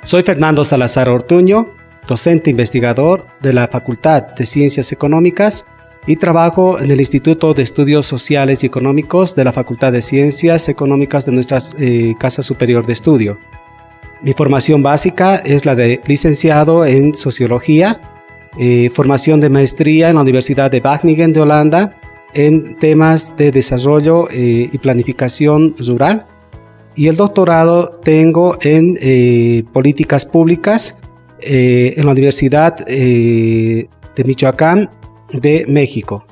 Soy Fernando Salazar Ortuño, docente investigador de la Facultad de Ciencias Económicas y trabajo en el Instituto de Estudios Sociales y Económicos de la Facultad de Ciencias Económicas de nuestra Casa Superior de Estudio. Mi formación básica es la de licenciado en Sociología, formación de maestría en la Universidad de Wageningen de Holanda en temas de desarrollo y planificación rural, y el doctorado tengo en políticas públicas en la Universidad de Michoacán de México.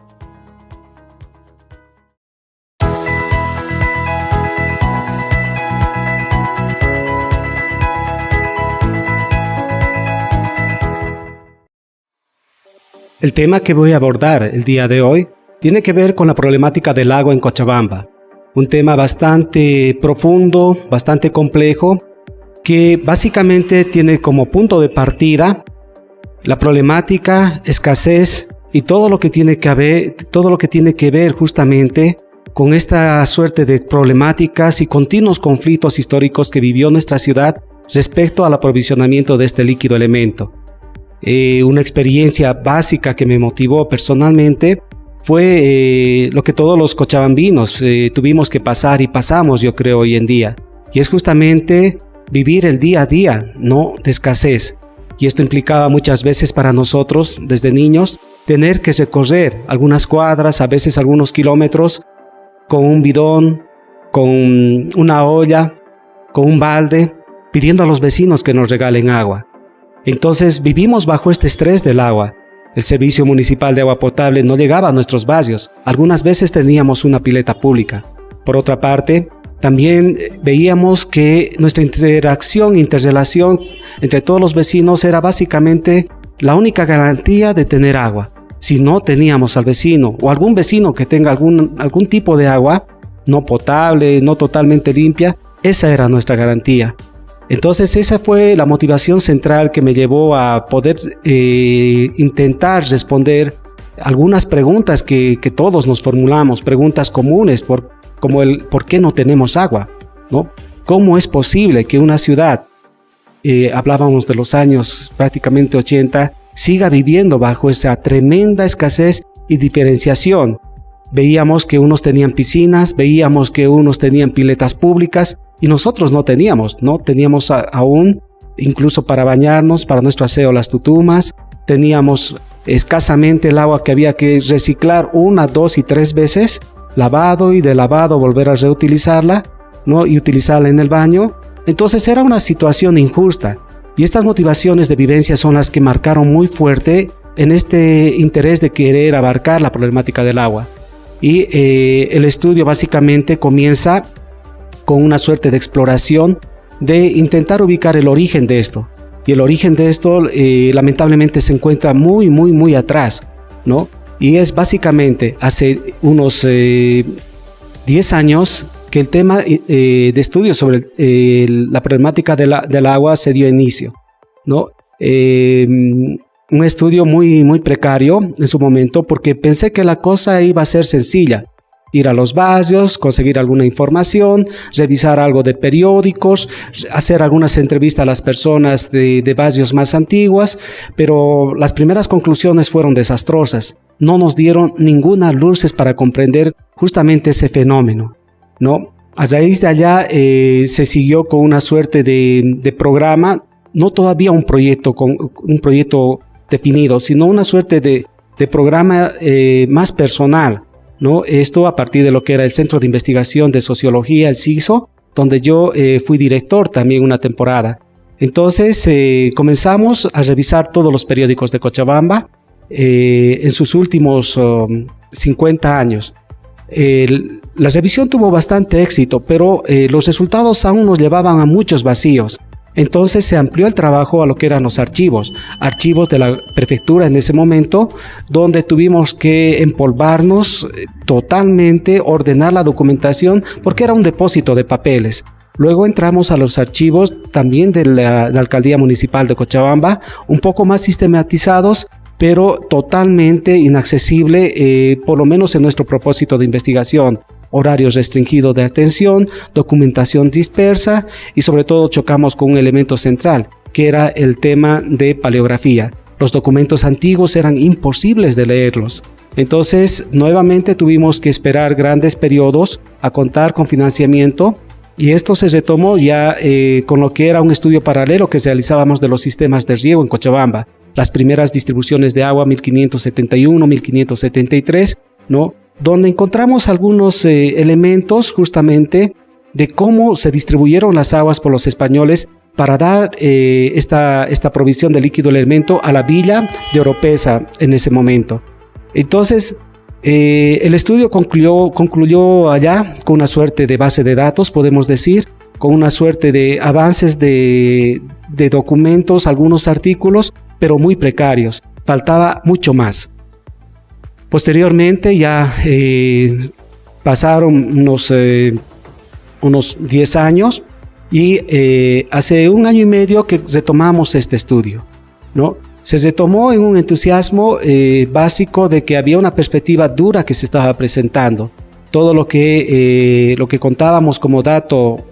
El tema que voy a abordar el día de hoy tiene que ver con la problemática del agua en Cochabamba. Un tema bastante profundo, bastante complejo, que básicamente tiene como punto de partida la problemática, escasez y todo lo que tiene que ver justamente con esta suerte de problemáticas y continuos conflictos históricos que vivió nuestra ciudad respecto al aprovisionamiento de este líquido elemento. Una experiencia básica que me motivó personalmente fue lo que todos los cochabambinos tuvimos que pasar y pasamos, yo creo, hoy en día. Y es justamente vivir el día a día, no de escasez. Y esto implicaba muchas veces para nosotros, desde niños, tener que recorrer algunas cuadras, a veces algunos kilómetros, con un bidón, con una olla, con un balde, pidiendo a los vecinos que nos regalen agua. Entonces vivimos bajo este estrés del agua. El servicio municipal de agua potable no llegaba a nuestros barrios. Algunas veces teníamos una pileta pública. Por otra parte, también veíamos que nuestra interrelación entre todos los vecinos era básicamente la única garantía de tener agua. Si no teníamos al vecino o algún vecino que tenga algún tipo de agua no potable, no totalmente limpia, esa era nuestra garantía. Entonces esa fue la motivación central que me llevó a poder intentar responder algunas preguntas que todos nos formulamos, preguntas comunes como el ¿por qué no tenemos agua? ¿No? ¿Cómo es posible que una ciudad, hablábamos de los años prácticamente 80, siga viviendo bajo esa tremenda escasez y diferenciación? Veíamos que unos tenían piscinas, veíamos que unos tenían piletas públicas y nosotros no teníamos aún, incluso para bañarnos, para nuestro aseo, las tutumas. Teníamos escasamente el agua que había que reciclar 1, 2 y 3 veces, lavado y de lavado volver a reutilizarla, ¿no? Y utilizarla en el baño. Entonces era una situación injusta y estas motivaciones de vivencia son las que marcaron muy fuerte en este interés de querer abarcar la problemática del agua. Y el estudio básicamente comienza con una suerte de exploración de intentar ubicar el origen de esto. Y el origen de esto lamentablemente se encuentra muy atrás, ¿no? Y es básicamente hace unos 10 años que el tema de estudio sobre la problemática del agua se dio inicio, ¿no? Un estudio muy precario en su momento porque pensé que la cosa iba a ser sencilla. Ir a los barrios, conseguir alguna información, revisar algo de periódicos, hacer algunas entrevistas a las personas de barrios más antiguas, pero las primeras conclusiones fueron desastrosas. No nos dieron ninguna luces para comprender justamente ese fenómeno, ¿no? A raíz de allá se siguió con una suerte de programa, no todavía un proyecto definido, sino una suerte de programa más personal, ¿no? Esto a partir de lo que era el Centro de Investigación de Sociología, el CISO, donde yo fui director también una temporada. Entonces comenzamos a revisar todos los periódicos de Cochabamba en sus últimos 50 años. La revisión tuvo bastante éxito, pero los resultados aún nos llevaban a muchos vacíos. Entonces se amplió el trabajo a lo que eran los archivos de la prefectura en ese momento, donde tuvimos que empolvarnos totalmente, ordenar la documentación, porque era un depósito de papeles. Luego entramos a los archivos también de la Alcaldía Municipal de Cochabamba, un poco más sistematizados, pero totalmente inaccesible, por lo menos en nuestro propósito de investigación. Horarios restringidos de atención, documentación dispersa y sobre todo chocamos con un elemento central, que era el tema de paleografía. Los documentos antiguos eran imposibles de leerlos. Entonces, nuevamente tuvimos que esperar grandes periodos a contar con financiamiento, y esto se retomó ya con lo que era un estudio paralelo que realizábamos de los sistemas de riego en Cochabamba. Las primeras distribuciones de agua 1571, 1573, ¿no? Donde encontramos algunos elementos justamente de cómo se distribuyeron las aguas por los españoles para dar esta provisión de líquido elemento a la villa de Oropesa en ese momento. Entonces, el estudio concluyó allá con una suerte de base de datos, podemos decir, con una suerte de avances de documentos, algunos artículos, pero muy precarios. Faltaba mucho más. Posteriormente ya pasaron unos 10 años y hace 1 año y medio que retomamos este estudio, ¿no? Se retomó en un entusiasmo básico de que había una perspectiva dura que se estaba presentando. Todo lo que contábamos como dato,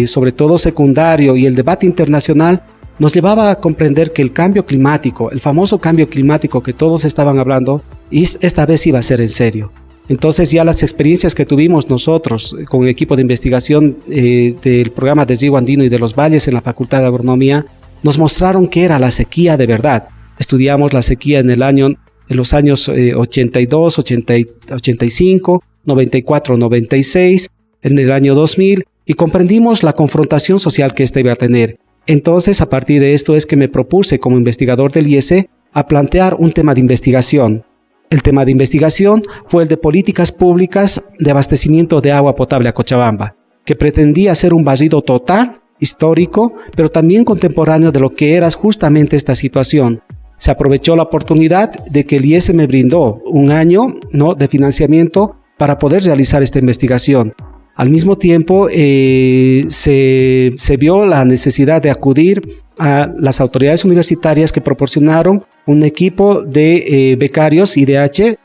sobre todo secundario, y el debate internacional, nos llevaba a comprender que el cambio climático, el famoso cambio climático que todos estaban hablando, esta vez iba a ser en serio. Entonces ya las experiencias que tuvimos nosotros con el equipo de investigación del programa de Riego Andino y de los Valles en la Facultad de Agronomía nos mostraron que era la sequía de verdad. Estudiamos la sequía en los años 82, 85, 94, 96, en el año 2000, y comprendimos la confrontación social que esta iba a tener. Entonces, a partir de esto es que me propuse como investigador del IES a plantear un tema de investigación. El tema de investigación fue el de políticas públicas de abastecimiento de agua potable a Cochabamba, que pretendía hacer un barrido total, histórico, pero también contemporáneo de lo que era justamente esta situación. Se aprovechó la oportunidad de que el IES me brindó 1 año, ¿no?, de financiamiento para poder realizar esta investigación. Al mismo tiempo, se vio la necesidad de acudir a las autoridades universitarias que proporcionaron un equipo de becarios IDH,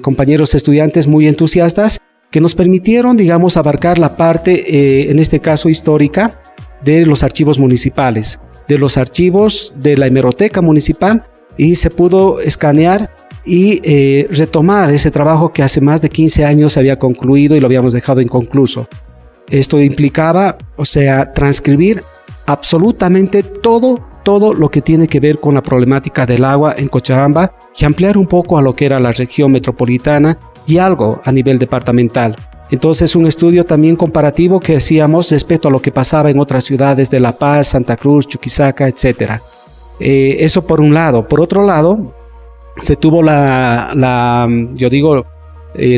compañeros estudiantes muy entusiastas, que nos permitieron, digamos, abarcar la parte, en este caso histórica, de los archivos municipales, de los archivos de la hemeroteca municipal, y se pudo escanear y retomar ese trabajo que hace más de 15 años se había concluido y lo habíamos dejado inconcluso. Esto implicaba, transcribir absolutamente todo lo que tiene que ver con la problemática del agua en Cochabamba y ampliar un poco a lo que era la región metropolitana y algo a nivel departamental. Entonces, un estudio también comparativo que hacíamos respecto a lo que pasaba en otras ciudades de La Paz, Santa Cruz, Chuquisaca, etc. Eso por un lado. Por otro lado, se tuvo la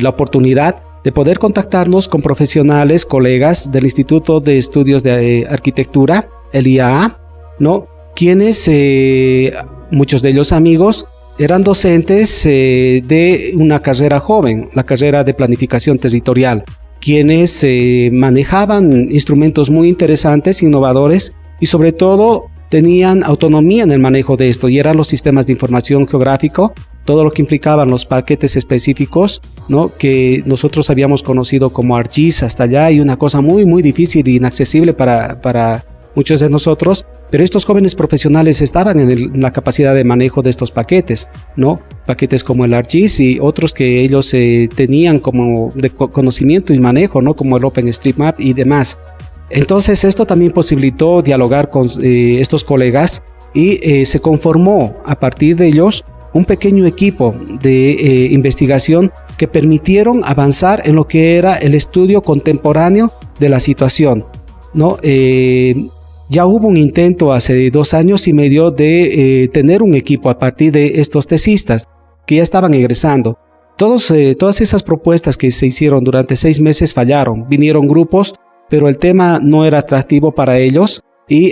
oportunidad de poder contactarnos con profesionales, colegas del Instituto de Estudios de Arquitectura, el IAA, ¿no?, quienes, muchos de ellos amigos, eran docentes de una carrera joven, la carrera de planificación territorial, quienes manejaban instrumentos muy interesantes, innovadores, y sobre todo tenían autonomía en el manejo de esto, y eran los sistemas de información geográfico, todo lo que implicaban los paquetes específicos, ¿no?, que nosotros habíamos conocido como ArcGIS hasta allá, y una cosa muy muy difícil e inaccesible para muchos de nosotros, pero estos jóvenes profesionales estaban en la capacidad de manejo de estos paquetes, ¿no? Paquetes como el ArcGIS y otros que ellos tenían como de conocimiento y manejo, ¿no?, como el OpenStreetMap y demás. Entonces esto también posibilitó dialogar con estos colegas y se conformó a partir de ellos un pequeño equipo de investigación que permitieron avanzar en lo que era el estudio contemporáneo de la situación, ¿no? Ya hubo un intento hace 2 años y medio de tener un equipo a partir de estos tesistas que ya estaban egresando. Todas esas propuestas que se hicieron durante 6 meses fallaron. Vinieron grupos, pero el tema no era atractivo para ellos y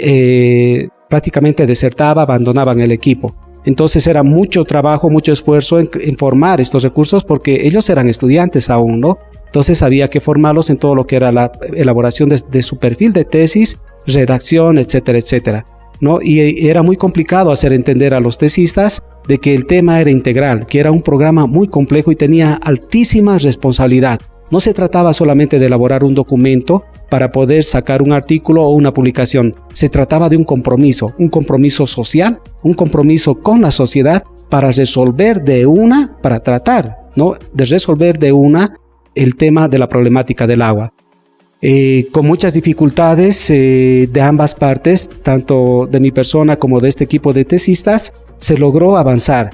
prácticamente desertaba, abandonaban el equipo. Entonces era mucho trabajo, mucho esfuerzo en formar estos recursos porque ellos eran estudiantes aún, ¿no? Entonces había que formarlos en todo lo que era la elaboración de su perfil de tesis, redacción, etcétera, etcétera, ¿no? Y era muy complicado hacer entender a los tesistas de que el tema era integral, que era un programa muy complejo y tenía altísima responsabilidad. No se trataba solamente de elaborar un documento para poder sacar un artículo o una publicación. Se trataba de un compromiso social, un compromiso con la sociedad para resolver para tratar, ¿no?, de resolver de una el tema de la problemática del agua. Con muchas dificultades de ambas partes, tanto de mi persona como de este equipo de tesistas, se logró avanzar.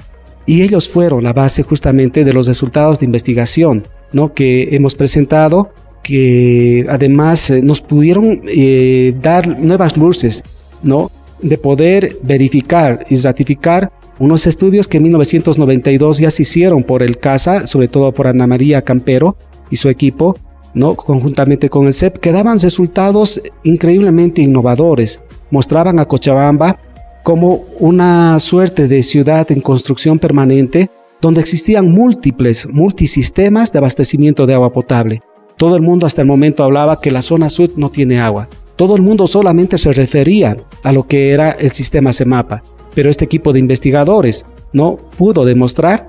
Y ellos fueron la base justamente de los resultados de investigación, ¿no?, que hemos presentado, que además nos pudieron dar nuevas luces, ¿no?, de poder verificar y ratificar unos estudios que en 1992 ya se hicieron por el CASA, sobre todo por Ana María Campero y su equipo, ¿no?, conjuntamente con el CEP, que daban resultados increíblemente innovadores. Mostraban a Cochabamba como una suerte de ciudad en construcción permanente donde existían multisistemas de abastecimiento de agua potable. Todo el mundo hasta el momento hablaba que la zona sur no tiene agua. Todo el mundo solamente se refería a lo que era el sistema CEMAPA, pero este equipo de investigadores no pudo demostrar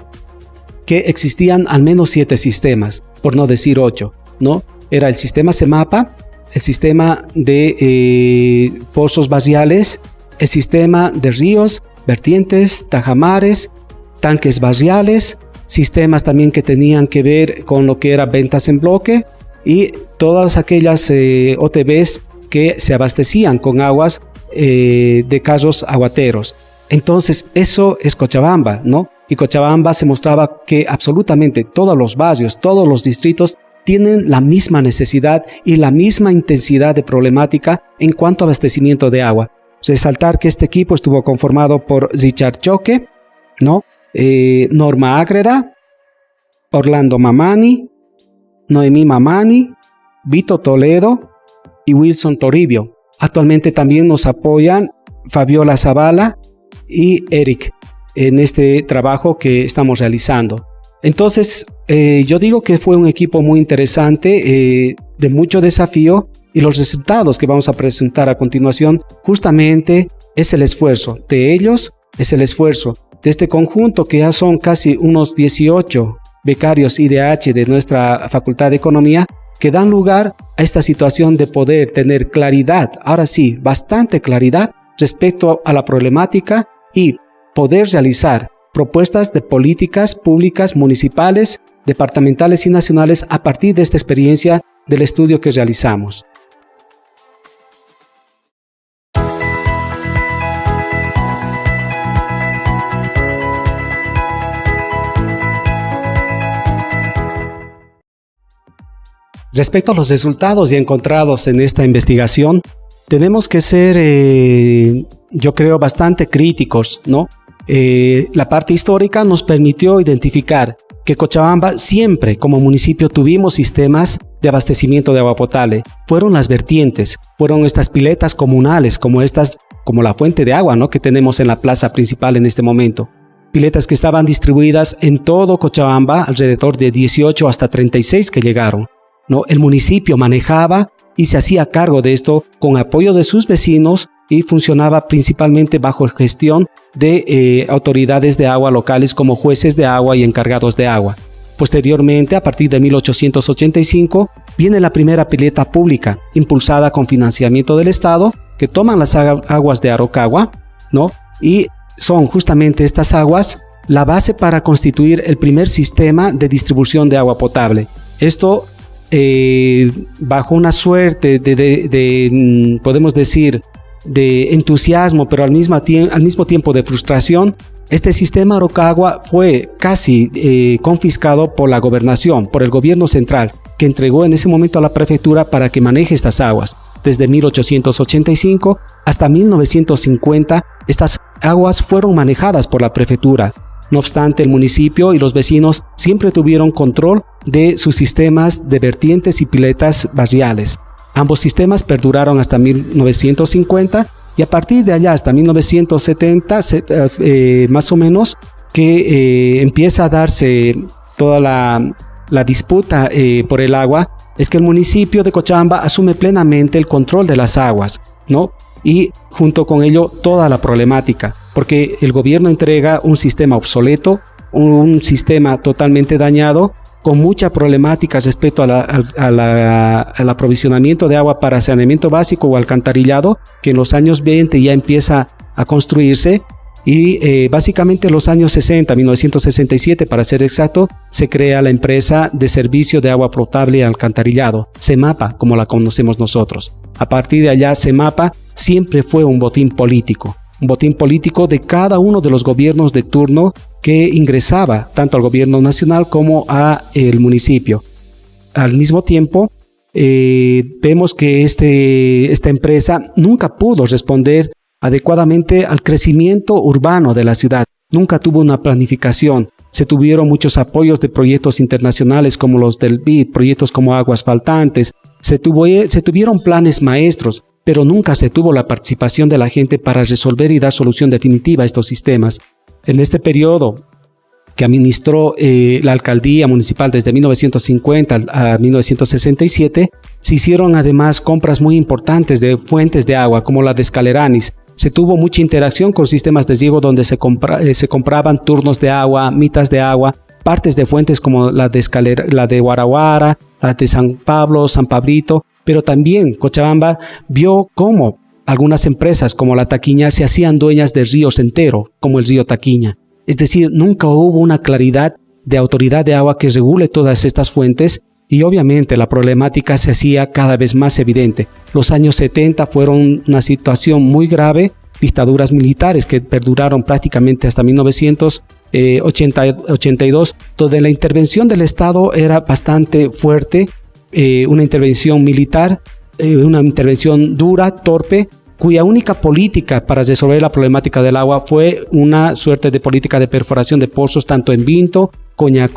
que existían al menos 7 sistemas, por no decir 8, ¿no? Era el sistema CEMAPA, el sistema de pozos barriales, el sistema de ríos, vertientes, tajamares, tanques barriales, sistemas también que tenían que ver con lo que era ventas en bloque y todas aquellas OTBs que se abastecían con aguas de casos aguateros. Entonces eso es Cochabamba, ¿no? Y Cochabamba se mostraba que absolutamente todos los barrios, todos los distritos tienen la misma necesidad y la misma intensidad de problemática en cuanto a abastecimiento de agua. Resaltar que este equipo estuvo conformado por Richard Choque, ¿no?, Norma Ágreda, Orlando Mamani, Noemí Mamani, Vito Toledo y Wilson Toribio. Actualmente también nos apoyan Fabiola Zavala y Eric en este trabajo que estamos realizando. Entonces, yo digo que fue un equipo muy interesante, de mucho desafío, y los resultados que vamos a presentar a continuación justamente es el esfuerzo de ellos, es el esfuerzo de este conjunto que ya son casi unos 18 becarios IDH de nuestra Facultad de Economía que dan lugar a esta situación de poder tener claridad, ahora sí, bastante claridad respecto a la problemática y poder realizar propuestas de políticas públicas municipales, departamentales y nacionales a partir de esta experiencia del estudio que realizamos. Respecto a los resultados ya encontrados en esta investigación, tenemos que ser, yo creo, bastante críticos, ¿no? La parte histórica nos permitió identificar que Cochabamba siempre como municipio tuvimos sistemas de abastecimiento de agua potable. Fueron las vertientes, fueron estas piletas comunales como la fuente de agua, ¿no?, que tenemos en la plaza principal en este momento. Piletas que estaban distribuidas en todo Cochabamba, alrededor de 18 hasta 36 que llegaron, ¿no? El municipio manejaba y se hacía cargo de esto con apoyo de sus vecinos y funcionaba principalmente bajo gestión de autoridades de agua locales como jueces de agua y encargados de agua. Posteriormente, a partir de 1885, viene la primera pileta pública, impulsada con financiamiento del Estado, que toman las aguas de Arocagua, ¿no? Y son justamente estas aguas la base para constituir el primer sistema de distribución de agua potable. Esto bajo una suerte podemos decir, de entusiasmo, pero al mismo tiempo de frustración. Este sistema Arocagua fue casi confiscado por la gobernación, por el gobierno central, que entregó en ese momento a la prefectura para que maneje estas aguas. Desde 1885 hasta 1950, estas aguas fueron manejadas por la prefectura. No obstante, el municipio y los vecinos siempre tuvieron control de sus sistemas de vertientes y piletas barriales. Ambos sistemas perduraron hasta 1950 y a partir de allá hasta 1970, más o menos, que empieza a darse toda la disputa por el agua. Es que el municipio de Cochabamba asume plenamente el control de las aguas, ¿no? Y junto con ello toda la problemática, porque el gobierno entrega un sistema obsoleto, un sistema totalmente dañado con mucha problemática respecto al aprovisionamiento de agua para saneamiento básico o alcantarillado, que en los años 20 ya empieza a construirse. Y básicamente en los años 60, 1967 para ser exacto, se crea la empresa de servicio de agua potable y alcantarillado, CEMAPA, como la conocemos nosotros. A partir de allá, CEMAPA siempre fue un botín político de cada uno de los gobiernos de turno que ingresaba tanto al gobierno nacional como a el municipio. Al mismo tiempo, vemos que esta empresa nunca pudo responder adecuadamente al crecimiento urbano de la ciudad. Nunca tuvo una planificación. Se tuvieron muchos apoyos de proyectos internacionales como los del BID, proyectos como aguas faltantes. Se tuvieron planes maestros, pero nunca se tuvo la participación de la gente para resolver y dar solución definitiva a estos sistemas. En este periodo que administró la alcaldía municipal desde 1950 a 1967, se hicieron además compras muy importantes de fuentes de agua como la de Escaleranis. Se tuvo mucha interacción con sistemas de riego donde se compraban turnos de agua, mitas de agua, partes de fuentes como la de Guaraguara, la de San Pablo, San Pablito, pero también Cochabamba vio cómo algunas empresas como la Taquiña se hacían dueñas de ríos enteros, como el río Taquiña. Es decir, nunca hubo una claridad de autoridad de agua que regule todas estas fuentes y obviamente la problemática se hacía cada vez más evidente. Los años 70 fueron una situación muy grave, dictaduras militares que perduraron prácticamente hasta 1982, donde la intervención del Estado era bastante fuerte, una intervención militar, una intervención dura, torpe, cuya única política para resolver la problemática del agua fue una suerte de política de perforación de pozos tanto en Vinto, Coña,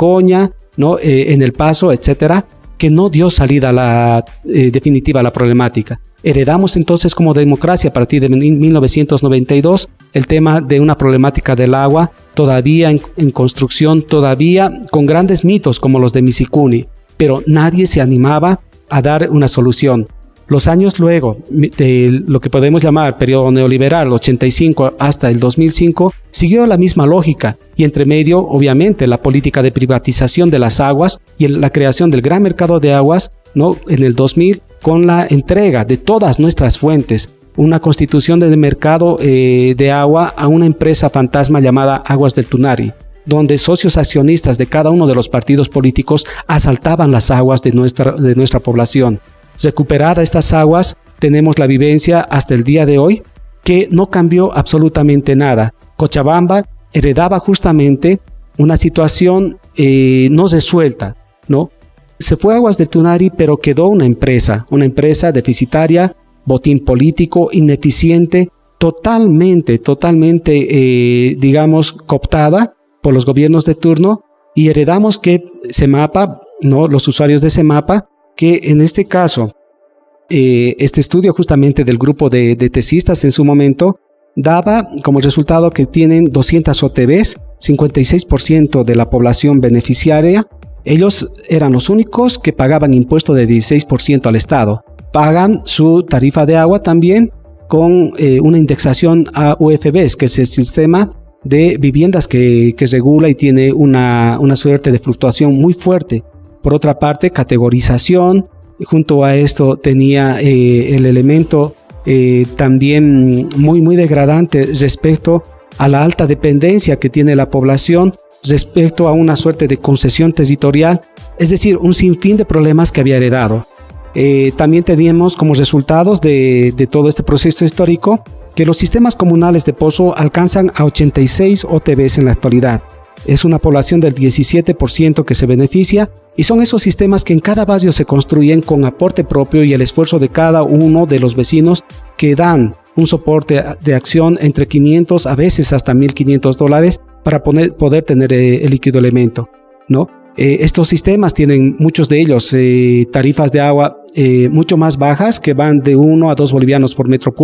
¿no? En El Paso, etcétera, que no dio salida definitiva a la problemática. Heredamos entonces como democracia a partir de 1992 el tema de una problemática del agua todavía en construcción, todavía con grandes mitos como los de Misicuni, pero nadie se animaba a dar una solución. Los años luego de lo que podemos llamar periodo neoliberal, 85 hasta el 2005, siguió la misma lógica y entre medio, obviamente, la política de privatización de las aguas y la creación del gran mercado de aguas, ¿no? En el 2000, con la entrega de todas nuestras fuentes, una constitución del mercado de agua a una empresa fantasma llamada Aguas del Tunari, donde socios accionistas de cada uno de los partidos políticos asaltaban las aguas de nuestra población. Recuperadas estas aguas, tenemos la vivencia hasta el día de hoy que no cambió absolutamente nada. Cochabamba heredaba justamente una situación no resuelta, ¿no? Se fue a Aguas del Tunari, pero quedó una empresa deficitaria, botín político, ineficiente, totalmente, digamos, cooptada por los gobiernos de turno, y heredamos que CEMAPA, ¿no? Los usuarios de CEMAPA, que en este caso, este estudio justamente del grupo de tesistas en su momento, daba como resultado que tienen 200 OTBs, 56% de la población beneficiaria. Ellos eran los únicos que pagaban impuesto de 16% al Estado. Pagan su tarifa de agua también con una indexación a UFBs, que es el sistema de viviendas que regula y tiene una suerte de fluctuación muy fuerte. Por otra parte, categorización. Junto a esto tenía el elemento también muy degradante respecto a la alta dependencia que tiene la población respecto a una suerte de concesión territorial, es decir, un sinfín de problemas que había heredado. También teníamos como resultados de todo este proceso histórico que los sistemas comunales de pozo alcanzan a 86 OTBs en la actualidad. Es una población del 17% que se beneficia y son esos sistemas que en cada barrio se construyen con aporte propio y el esfuerzo de cada uno de los vecinos que dan un soporte de acción entre 500 a veces hasta $1,500 para poder tener el líquido elemento, ¿no? Estos sistemas tienen, muchos de ellos, tarifas de agua mucho más bajas, que van de 1 a 2 bolivianos por metro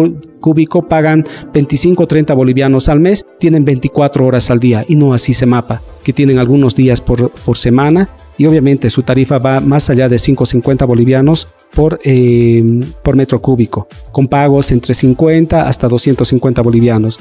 cúbico, pagan 25 o 30 bolivianos al mes, tienen 24 horas al día, y no así CEMAPA, que tienen algunos días por semana, y obviamente su tarifa va más allá de 5.50 bolivianos por metro cúbico, con pagos entre 50 hasta 250 bolivianos.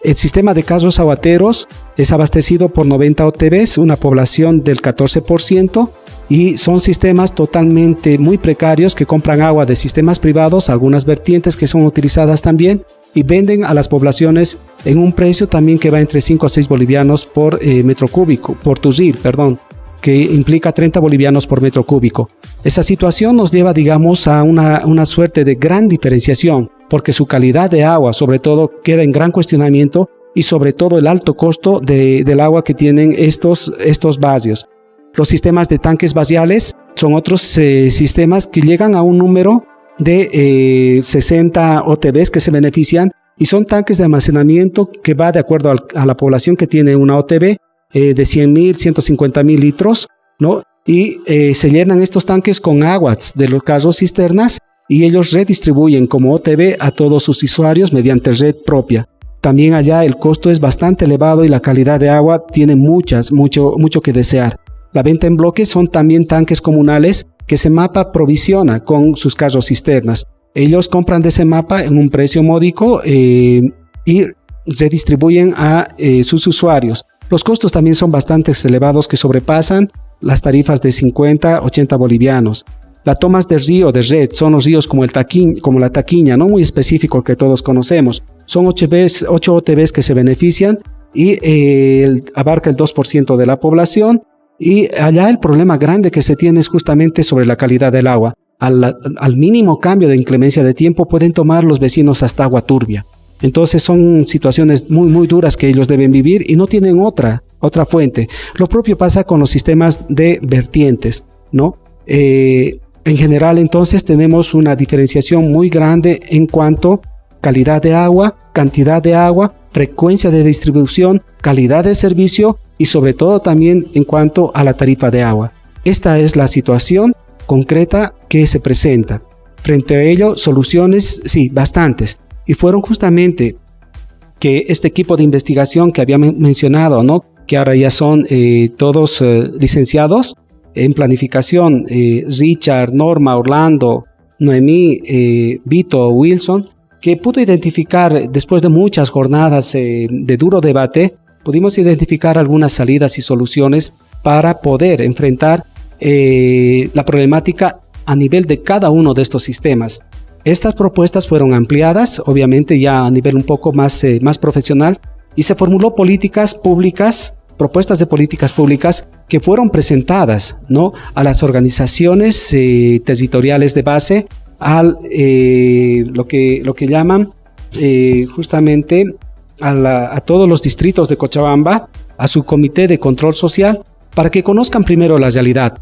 El sistema de carros aguateros es abastecido por 90 OTBs, una población del 14%, y son sistemas totalmente muy precarios que compran agua de sistemas privados, algunas vertientes que son utilizadas también, y venden a las poblaciones en un precio también que va entre 5 a 6 bolivianos por metro cúbico, por turril, perdón, que implica 30 bolivianos por metro cúbico. Esa situación nos lleva, digamos, a una suerte de gran diferenciación, porque su calidad de agua, sobre todo, queda en gran cuestionamiento, y sobre todo el alto costo del agua que tienen estos barrios. Los sistemas de tanques baciales son otros sistemas que llegan a un número de 60 OTBs que se benefician, y son tanques de almacenamiento que va de acuerdo a la población que tiene una OTB de 100.000, 150.000 litros, ¿no? Y se llenan estos tanques con aguas de los carros cisternas, y ellos redistribuyen como OTB a todos sus usuarios mediante red propia. También allá el costo es bastante elevado y la calidad de agua tiene mucho que desear. La venta en bloque son también tanques comunales que CEMAPA provisiona con sus carros cisternas. Ellos compran de CEMAPA en un precio módico y redistribuyen a sus usuarios. Los costos también son bastante elevados, que sobrepasan las tarifas de 50, 80 bolivianos. Las tomas de río, de red, son los ríos como la Taquiña, no muy específico que todos conocemos. Son 8 OTBs que se benefician y abarca el 2% de la población. Y allá el problema grande que se tiene es justamente sobre la calidad del agua. Al mínimo cambio de inclemencia de tiempo pueden tomar los vecinos hasta agua turbia. Entonces son situaciones muy duras que ellos deben vivir y no tienen otra fuente. Lo propio pasa con los sistemas de vertientes, ¿no? En general, entonces, tenemos una diferenciación muy grande en cuanto a calidad de agua, cantidad de agua, frecuencia de distribución, calidad de servicio y sobre todo también en cuanto a la tarifa de agua. Esta es la situación concreta que se presenta. Frente a ello, soluciones, sí, bastantes. Y fueron justamente que este equipo de investigación que había mencionado, ¿no? Que ahora ya son todos licenciados en planificación, Richard, Norma, Orlando, Noemí, Vito, Wilson, que pudo identificar, después de muchas jornadas de duro debate, pudimos identificar algunas salidas y soluciones para poder enfrentar la problemática a nivel de cada uno de estos sistemas. Estas propuestas fueron ampliadas, obviamente ya a nivel un poco más profesional, y se formuló propuestas de políticas públicas que fueron presentadas, ¿no?, a las organizaciones territoriales de base, lo que llaman justamente a todos los distritos de Cochabamba, a su comité de control social, para que conozcan primero la realidad.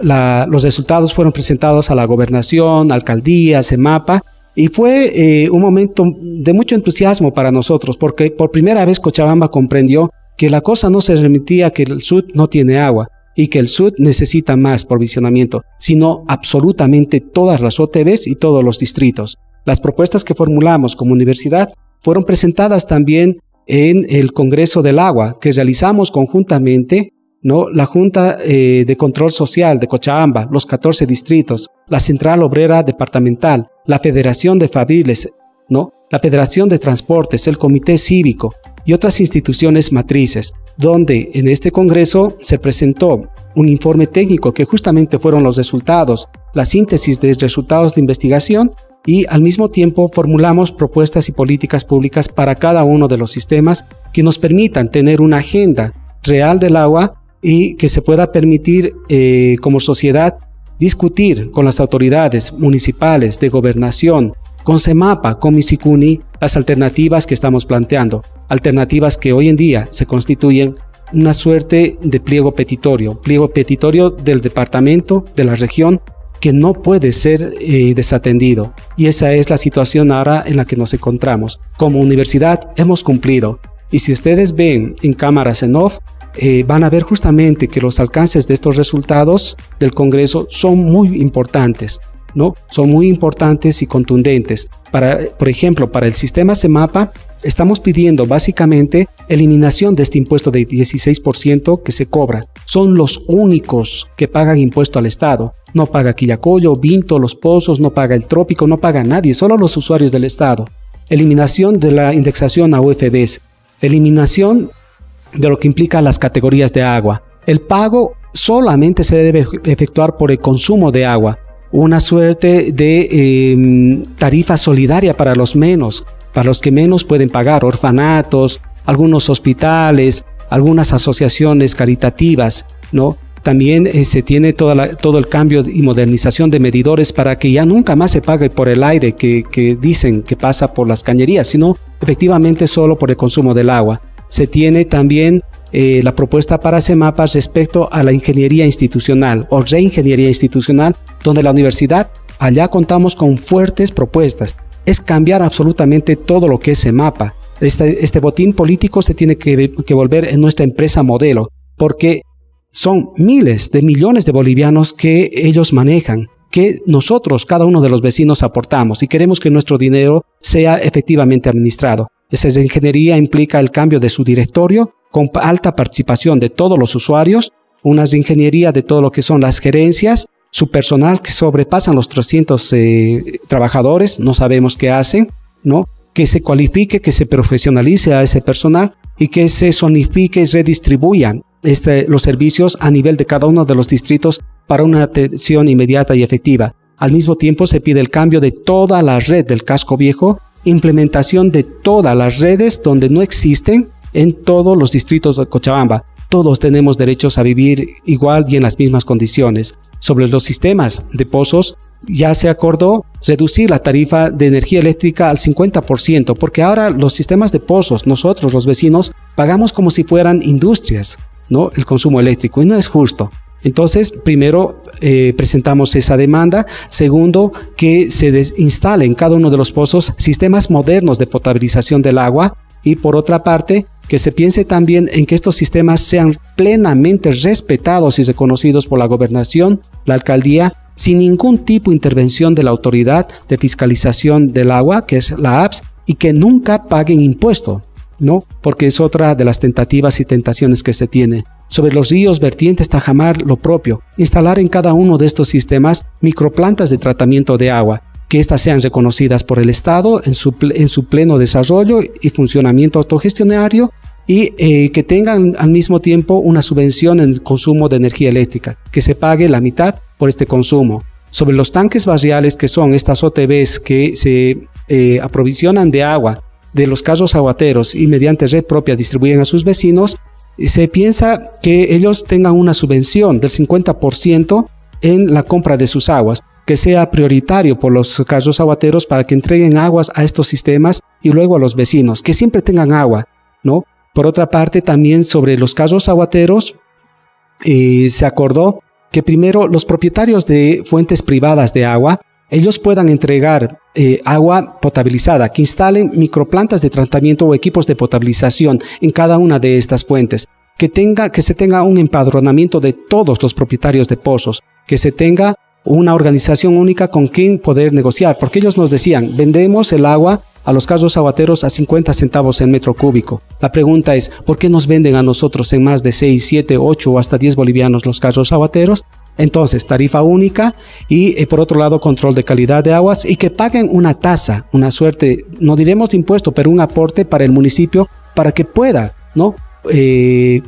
Los resultados fueron presentados a la gobernación, alcaldía, CEMAPA, y fue un momento de mucho entusiasmo para nosotros, porque por primera vez Cochabamba comprendió que la cosa no se remitía a que el sur no tiene agua y que el sur necesita más provisionamiento, sino absolutamente todas las OTBs y todos los distritos. Las propuestas que formulamos como universidad fueron presentadas también en el Congreso del Agua, que realizamos conjuntamente, ¿no?, la Junta de Control Social de Cochabamba, los 14 distritos, la Central Obrera Departamental, la Federación de Fabriles, ¿no?, la Federación de Transportes, el Comité Cívico y otras instituciones matrices, donde en este congreso se presentó un informe técnico que justamente fueron los resultados, la síntesis de resultados de investigación, y al mismo tiempo formulamos propuestas y políticas públicas para cada uno de los sistemas que nos permitan tener una agenda real del agua y que se pueda permitir como sociedad discutir con las autoridades municipales, de gobernación, con CEMAPA, con Misicuni, las alternativas que estamos planteando, alternativas que hoy en día se constituyen una suerte de pliego petitorio del departamento, de la región, que no puede ser desatendido. Y esa es la situación ahora en la que nos encontramos. Como universidad hemos cumplido, y si ustedes ven en cámaras en off, van a ver justamente que los alcances de estos resultados del Congreso son muy importantes, ¿no? Son muy importantes y contundentes. Por ejemplo, para el sistema CEMAPA, estamos pidiendo básicamente eliminación de este impuesto de 16% que se cobra. Son los únicos que pagan impuesto al Estado. No paga Quillacollo, Vinto, Los Pozos, no paga el Trópico, no paga nadie, solo los usuarios del Estado. Eliminación de la indexación a UFBs. Eliminación de lo que implica las categorías de agua. El pago solamente se debe efectuar por el consumo de agua, una suerte de tarifa solidaria para los que menos pueden pagar, orfanatos, algunos hospitales, algunas asociaciones caritativas, ¿no? También se tiene todo el cambio y modernización de medidores para que ya nunca más se pague por el aire que dicen que pasa por las cañerías, sino efectivamente solo por el consumo del agua. Se tiene también la propuesta para CEMAPA respecto a la ingeniería institucional o reingeniería institucional, donde la universidad, allá contamos con fuertes propuestas. Es cambiar absolutamente todo lo que es CEMAPA. Este botín político se tiene que volver en nuestra empresa modelo, porque son miles de millones de bolivianos que ellos manejan, que nosotros, cada uno de los vecinos, aportamos y queremos que nuestro dinero sea efectivamente administrado. Esa ingeniería implica el cambio de su directorio con alta participación de todos los usuarios, una ingeniería de todo lo que son las gerencias, su personal que sobrepasan los 300 trabajadores, no sabemos qué hacen, ¿no? Que se cualifique, que se profesionalice a ese personal y que se zonifique y redistribuya los servicios a nivel de cada uno de los distritos para una atención inmediata y efectiva. Al mismo tiempo se pide el cambio de toda la red del casco viejo, implementación de todas las redes donde no existen en todos los distritos de Cochabamba. Todos tenemos derechos a vivir igual y en las mismas condiciones. Sobre los sistemas de pozos, ya se acordó reducir la tarifa de energía eléctrica al 50%, porque ahora los sistemas de pozos, nosotros los vecinos, pagamos como si fueran industrias, ¿no? El consumo eléctrico, y no es justo. Entonces, primero presentamos esa demanda. Segundo, que se instale en cada uno de los pozos sistemas modernos de potabilización del agua. Y por otra parte, que se piense también en que estos sistemas sean plenamente respetados y reconocidos por la gobernación, la alcaldía, sin ningún tipo de intervención de la autoridad de fiscalización del agua, que es la APS, y que nunca paguen impuesto, ¿no? Porque es otra de las tentativas y tentaciones que se tiene. Sobre los ríos, vertientes, tajamar, lo propio. Instalar en cada uno de estos sistemas microplantas de tratamiento de agua, que éstas sean reconocidas por el Estado en su pleno desarrollo y funcionamiento autogestionario y que tengan al mismo tiempo una subvención en el consumo de energía eléctrica, que se pague la mitad por este consumo. Sobre los tanques barriales, que son estas OTBs que se aprovisionan de agua de los casos aguateros y mediante red propia distribuyen a sus vecinos, se piensa que ellos tengan una subvención del 50% en la compra de sus aguas, que sea prioritario por los casos aguateros para que entreguen aguas a estos sistemas y luego a los vecinos, que siempre tengan agua, ¿no? Por otra parte, también sobre los casos aguateros, se acordó que primero los propietarios de fuentes privadas de agua, ellos puedan entregar agua potabilizada, que instalen microplantas de tratamiento o equipos de potabilización en cada una de estas fuentes, que se tenga un empadronamiento de todos los propietarios de pozos, que se tenga una organización única con quien poder negociar, porque ellos nos decían, vendemos el agua a los casos aguateros a 50 centavos en metro cúbico. La pregunta es, ¿por qué nos venden a nosotros en más de 6, 7, 8 o hasta 10 bolivianos los casos aguateros? Entonces, tarifa única y por otro lado, control de calidad de aguas y que paguen una tasa, una suerte, no diremos de impuesto, pero un aporte para el municipio para que pueda, ¿no?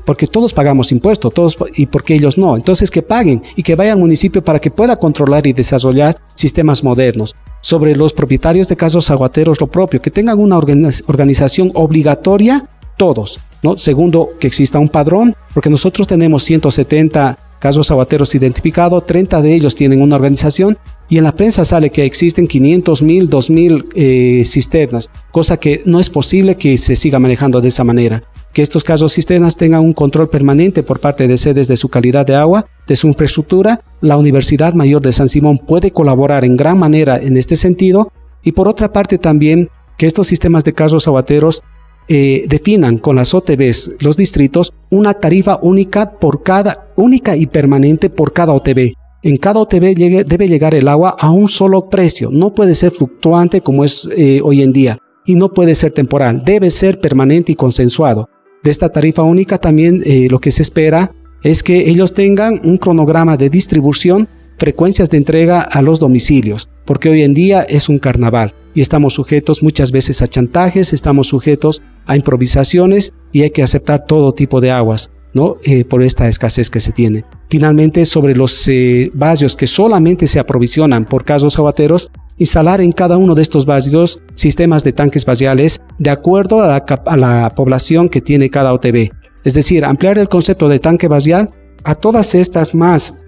Porque todos pagamos impuestos, todos, y porque ellos no. Entonces que paguen y que vaya al municipio para que pueda controlar y desarrollar sistemas modernos. Sobre los propietarios de casos aguateros, lo propio, que tengan una organización obligatoria todos, ¿no? Segundo, que exista un padrón, porque nosotros tenemos 170 casos aguateros identificados, 30 de ellos tienen una organización y en la prensa sale que existen 500, 1000, 2000 cisternas, cosa que no es posible que se siga manejando de esa manera. Que estos casos cisternas tengan un control permanente por parte de sedes de su calidad de agua, de su infraestructura. La Universidad Mayor de San Simón puede colaborar en gran manera en este sentido y por otra parte también que estos sistemas de casos aguateros definan con las OTBs, los distritos, una tarifa única y permanente por cada OTB. En cada OTB debe llegar el agua a un solo precio, no puede ser fluctuante como es hoy en día y no puede ser temporal, debe ser permanente y consensuado. De esta tarifa única también lo que se espera es que ellos tengan un cronograma de distribución, frecuencias de entrega a los domicilios, porque hoy en día es un carnaval y estamos sujetos muchas veces a chantajes, estamos sujetos a improvisaciones y hay que aceptar todo tipo de aguas, ¿no? Por esta escasez que se tiene. Finalmente, sobre los barrios que solamente se aprovisionan por casos aguateros, instalar en cada uno de estos barrios sistemas de tanques baciales de acuerdo a la población que tiene cada OTB. Es decir, ampliar el concepto de tanque bacial a todas estas más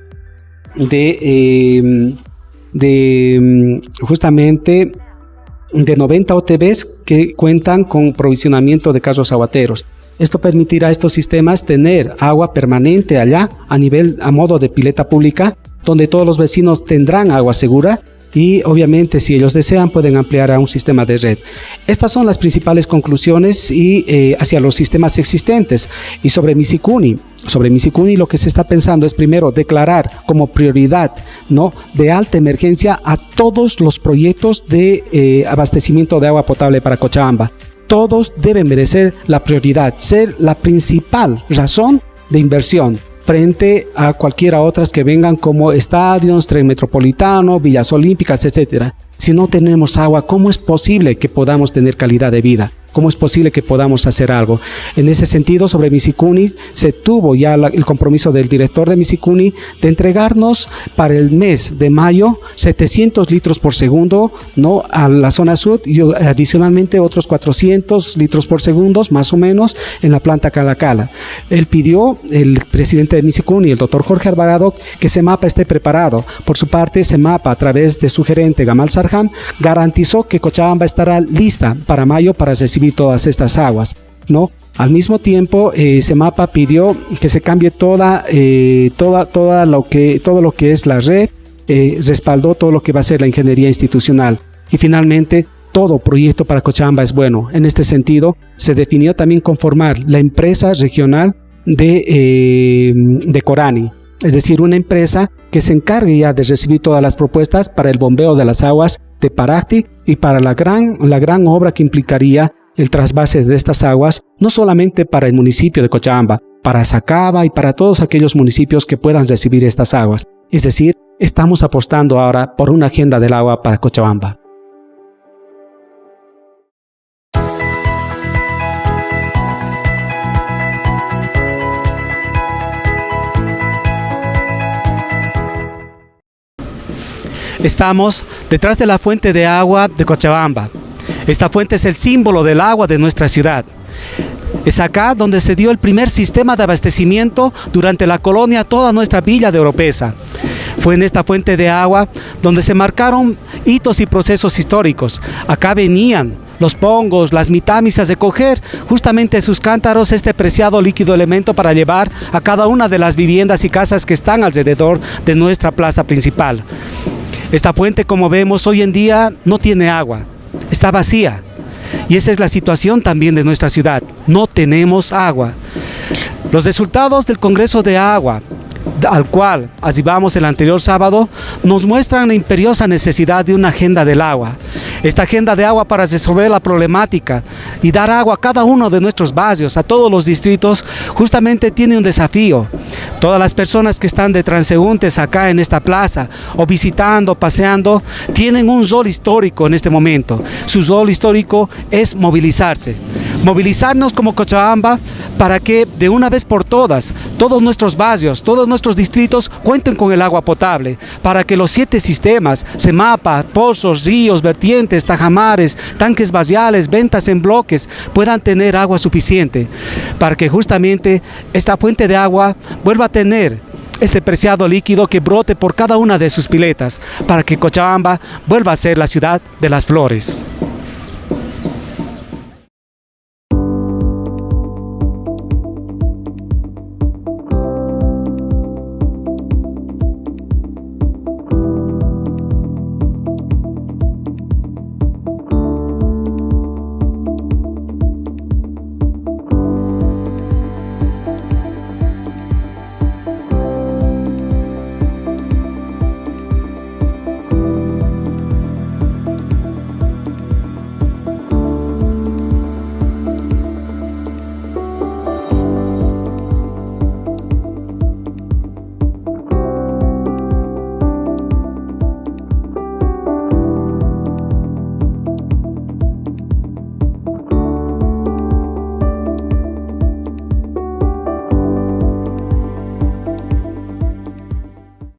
justamente de 90 OTBs que cuentan con provisionamiento de casos aguateros. Esto permitirá a estos sistemas tener agua permanente allá a modo de pileta pública, donde todos los vecinos tendrán agua segura y obviamente si ellos desean pueden ampliar a un sistema de red. Estas son las principales conclusiones y hacia los sistemas existentes. Y sobre Misikuni lo que se está pensando es primero declarar como prioridad, ¿no?, de alta emergencia a todos los proyectos de abastecimiento de agua potable para Cochabamba. Todos deben merecer la prioridad, ser la principal razón de inversión frente a cualquiera otras que vengan como estadios, tren metropolitano, villas olímpicas, etc. Si no tenemos agua, ¿cómo es posible que podamos tener calidad de vida? ¿Cómo es posible que podamos hacer algo? En ese sentido, sobre Misikuni, se tuvo ya el compromiso del director de Misikuni de entregarnos para el mes de mayo 700 litros por segundo, ¿no?, a la zona sur y adicionalmente otros 400 litros por segundo, más o menos, en la planta Calacala. Él pidió, el presidente de Misikuni, el doctor Jorge Alvarado, que CEMAPA esté preparado. Por su parte, CEMAPA, a través de su gerente Gamal Sarham, garantizó que Cochabamba estará lista para mayo para recibir todas estas aguas, ¿no? Al mismo tiempo, CEMAPA pidió que se cambie todo lo que es la red, respaldó todo lo que va a ser la ingeniería institucional. Y finalmente, todo proyecto para Cochabamba es bueno. En este sentido, se definió también conformar la empresa regional de Corani, es decir, una empresa que se encargue ya de recibir todas las propuestas para el bombeo de las aguas de Paracti y para la gran obra que implicaría el trasvase de estas aguas, no solamente para el municipio de Cochabamba, para Sacaba y para todos aquellos municipios que puedan recibir estas aguas. Es decir, estamos apostando ahora por una agenda del agua para Cochabamba. Estamos detrás de la fuente de agua de Cochabamba. Esta fuente es el símbolo del agua de nuestra ciudad. Es acá donde se dio el primer sistema de abastecimiento durante la colonia a toda nuestra villa de Oropesa. Fue en esta fuente de agua donde se marcaron hitos y procesos históricos. Acá venían los pongos, las mitamisas de coger justamente sus cántaros este preciado líquido elemento para llevar a cada una de las viviendas y casas que están alrededor de nuestra plaza principal. Esta fuente, como vemos, hoy en día no tiene agua, está vacía. Y esa es la situación también de nuestra ciudad, no tenemos agua. Los resultados del Congreso de Agua, al cual asistimos el anterior sábado, nos muestran la imperiosa necesidad de una agenda del agua. Esta agenda de agua para resolver la problemática y dar agua a cada uno de nuestros barrios, a todos los distritos, justamente tiene un desafío. Todas las personas que están de transeúntes acá en esta plaza, o visitando, paseando, tienen un rol histórico en este momento. Su rol histórico es movilizarse. Movilizarnos como Cochabamba para que de una vez por todas, todos nuestros barrios, todos nuestros distritos cuenten con el agua potable, para que los 7 sistemas, CEMAPA, pozos, ríos, vertientes, tajamares, tanques baciales, ventas en bloques, puedan tener agua suficiente, para que justamente esta fuente de agua vuelva a tener este preciado líquido que brote por cada una de sus piletas, para que Cochabamba vuelva a ser la ciudad de las flores.